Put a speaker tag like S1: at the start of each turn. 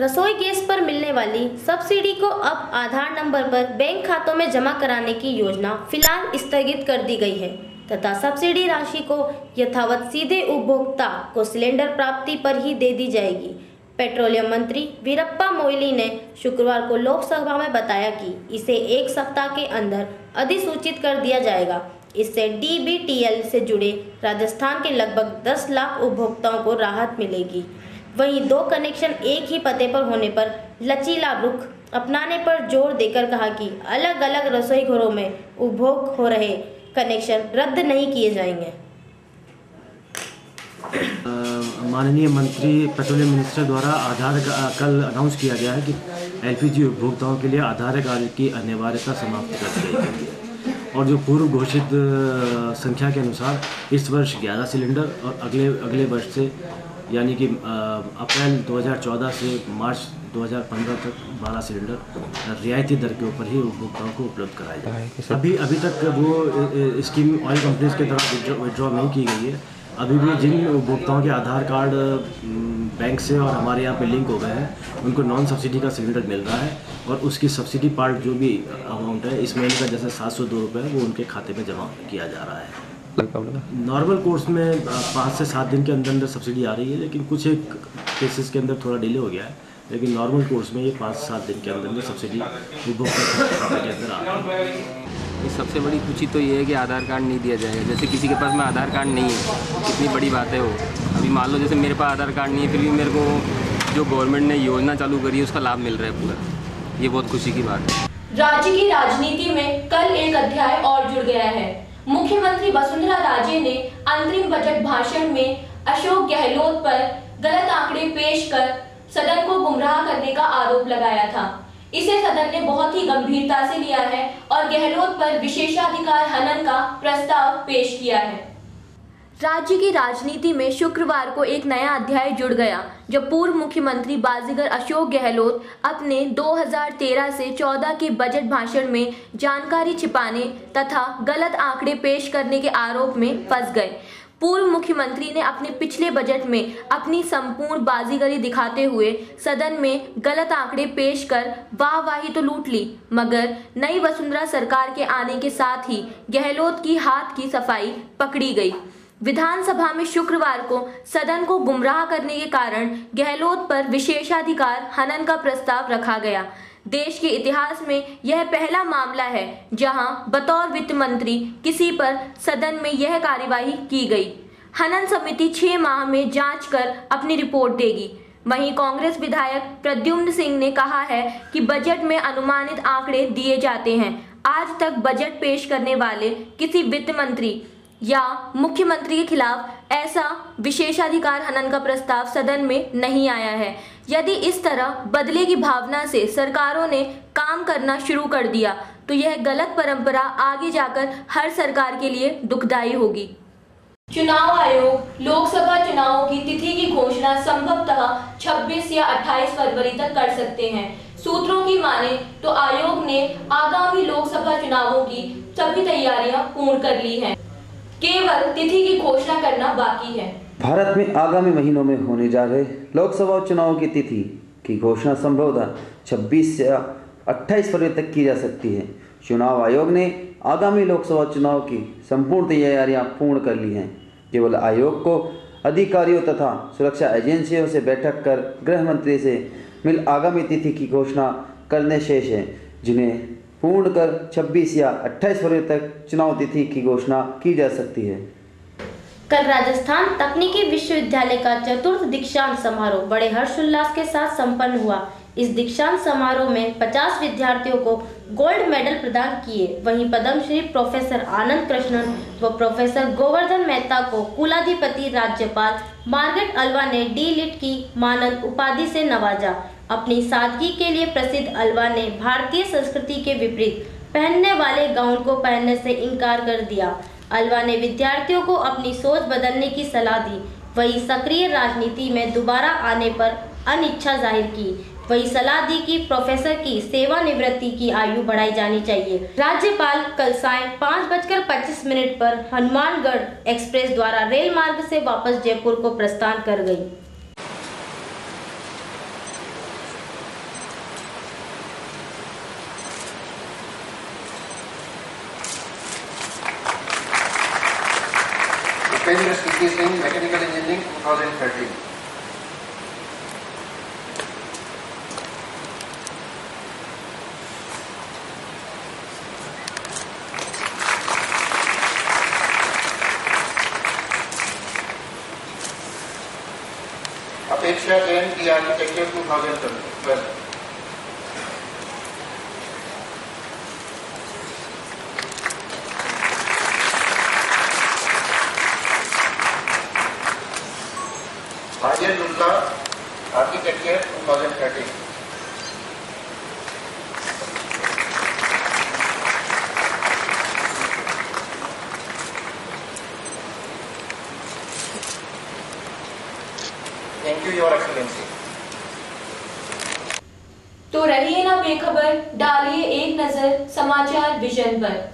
S1: रसोई गैस पर मिलने वाली सब्सिडी को अब आधार नंबर पर बैंक खातों में जमा कराने की योजना फिलहाल स्थगित कर दी गई है तथा सब्सिडी राशि को यथावत सीधे उपभोक्ता को सिलेंडर प्राप्ति पर ही दे दी जाएगी। पेट्रोलियम मंत्री वीरप्पा मोइली ने शुक्रवार को लोकसभा में बताया कि इसे एक सप्ताह के अंदर अधिसूचित कर दिया जाएगा। इससे DBTL से जुड़े राजस्थान के लगभग 10 लाख उपभोक्ताओं को राहत मिलेगी। वहीं 2 कनेक्शन एक ही पते पर होने पर लचीला रुख अपनाने पर जोर देकर कहा कि अलग अलग रसोई घरों में उपभोग हो रहे कनेक्शन रद्द नहीं किए जाएंगे।
S2: माननीय मंत्री पेट्रोलियम मिनिस्टर द्वारा आधार कल अनाउंस किया गया है कि LPG उपभोक्ताओं के लिए आधार कार्ड की अनिवार्यता समाप्त कर दी गई और जो पूर्व घोषित संख्या के अनुसार इस वर्ष 11 सिलेंडर और अगले वर्ष से यानी कि अप्रैल 2014 से मार्च 2015 तक 12 सिलेंडर रियायती दर के ऊपर ही उपभोक्ताओं को उपलब्ध कराए जाए। अभी तक वो स्कीम ऑयल कंपनीज के तरफ विड्रॉ नहीं की गई है। अभी भी जिन उपभोक्ताओं के आधार कार्ड बैंक से और हमारे यहाँ पे लिंक हो गए हैं उनको नॉन सब्सिडी का सिलेंडर मिल रहा है और उसकी सब्सिडी पार्ट जो भी अमाउंट है इस महीने का जैसे 702 रुपये वो उनके खाते में जमा किया जा रहा है। नॉर्मल कोर्स में 5 से 7 दिन के अंदर अंदर सब्सिडी आ रही है, लेकिन कुछ एक केसेस के अंदर थोड़ा डिले हो गया है, लेकिन नॉर्मल कोर्स में ये 5 से 7 दिन के अंदर अंदर सब्सिडी उपभोक्ता खाते के अंदर आ रही है।
S3: सबसे बड़ी खुशी तो ये है कि आधार कार्ड नहीं दिया जाएगा। जैसे किसी के पास में आधार कार्ड नहीं है, कितनी बड़ी बात है वो। अभी मान लो जैसे मेरे पास आधार कार्ड नहीं है, फिर भी मेरे को जो गवर्नमेंट ने योजना चालू करी है उसका लाभ मिल रहा है पूरा। ये बहुत खुशी की बात है।
S4: राज्य की राजनीति में कल एक अध्याय और जुड़ गया है। मुख्यमंत्री वसुंधरा राजे ने अंतरिम बजट भाषण में अशोक गहलोत पर गलत आंकड़े पेश कर सदन को गुमराह करने का आरोप लगाया था। इसे सदन ने बहुत ही गंभीरता से लिया है और गहलोत पर विशेषाधिकार हनन का प्रस्ताव पेश किया है। राज्य की राजनीति में शुक्रवार को एक नया अध्याय जुड़ गया, जब पूर्व मुख्यमंत्री बाजीगर अशोक गहलोत अपने 2013 से 14 के बजट भाषण में जानकारी छिपाने तथा गलत आंकड़े पेश करने के आरोप में फंस गए। पूर्व मुख्यमंत्री ने अपने पिछले बजट में अपनी संपूर्ण बाजीगरी दिखाते हुए सदन में गलत आंकड़े पेश कर वाहवाही तो लूट ली, मगर नई वसुंधरा सरकार के आने के साथ ही गहलोत की हाथ की सफाई पकड़ी गई। विधानसभा में शुक्रवार को सदन को गुमराह करने के कारण गहलोत पर विशेषाधिकार हनन का प्रस्ताव रखा गया। देश के इतिहास में यह पहला मामला है जहां बतौर वित्त मंत्री किसी पर सदन में यह कार्यवाही की गई। हनन समिति 6 माह में जांच कर अपनी रिपोर्ट देगी। वहीं कांग्रेस विधायक प्रद्युम्न सिंह ने कहा है कि बजट में अनुमानित आंकड़े दिए जाते हैं। आज तक बजट पेश करने वाले किसी वित्त मंत्री या मुख्यमंत्री के खिलाफ ऐसा विशेषाधिकार हनन का प्रस्ताव सदन में नहीं आया है। यदि इस तरह बदले की भावना से सरकारों ने काम करना शुरू कर दिया तो यह गलत परंपरा आगे जाकर हर सरकार के लिए दुखदायी होगी। चुनाव आयोग लोकसभा चुनावों की तिथि की घोषणा संभवतः 26 या 28 फरवरी तक कर सकते हैं। सूत्रों की माने तो आयोग ने आगामी लोकसभा चुनावों की सभी तैयारियां पूर्ण कर ली हैं। केवल तिथि की घोषणा करना बाकी है।
S5: भारत में आगामी महीनों में होने जा रहे लोकसभा चुनावों की तिथि की घोषणा संभवतः 26 या 28 फरवरी तक की जा सकती है। चुनाव आयोग ने आगामी लोकसभा चुनाव की संपूर्ण तैयारियां पूर्ण कर ली हैं। केवल आयोग को अधिकारियों तथा सुरक्षा एजेंसियों से बैठक कर गृह मंत्री से मिल आगामी तिथि की घोषणा करने शेष है, जिन्हें पूर्ण कर 26 या 28 फरवरी तक चुनाव तिथि की घोषणा की जा सकती है।
S1: कल राजस्थान तकनीकी विश्वविद्यालय का चतुर्थ दीक्षांत समारोह बड़े हर्षोल्लास के साथ संपन्न हुआ। इस दीक्षांत समारोह में 50 विद्यार्थियों को गोल्ड मेडल प्रदान किए। वहीं पद्मश्री प्रोफेसर आनंद कृष्णन व प्रोफेसर गोवर्धन मेहता को कुलाधिपति राज्यपाल मार्गरेट अल्वा ने डी.लिट की मानद उपाधि से नवाजा। अपनी सादगी के लिए प्रसिद्ध अल्वा ने भारतीय संस्कृति के विपरीत पहनने वाले गाउन को पहनने से इनकार कर दिया। अल्वा ने विद्यार्थियों को अपनी सोच बदलने की सलाह दी। वही सक्रिय राजनीति में दोबारा आने पर अनिच्छा जाहिर की। वही सलाह दी कि प्रोफेसर की सेवानिवृत्ति की आयु बढ़ाई जानी चाहिए। राज्यपाल कल सायं 5:25 पर हनुमानगढ़ एक्सप्रेस द्वारा रेल मार्ग से वापस जयपुर को प्रस्थान कर गई।
S6: P Singh, Mechanical Engineering 2013. Apeksha Jain की architecture 2012। Aryan Lulla architecture 2013। Thank you your excellency.
S4: तो रहिए ना बेखबर, डालिए एक नजर समाचार विजन पर।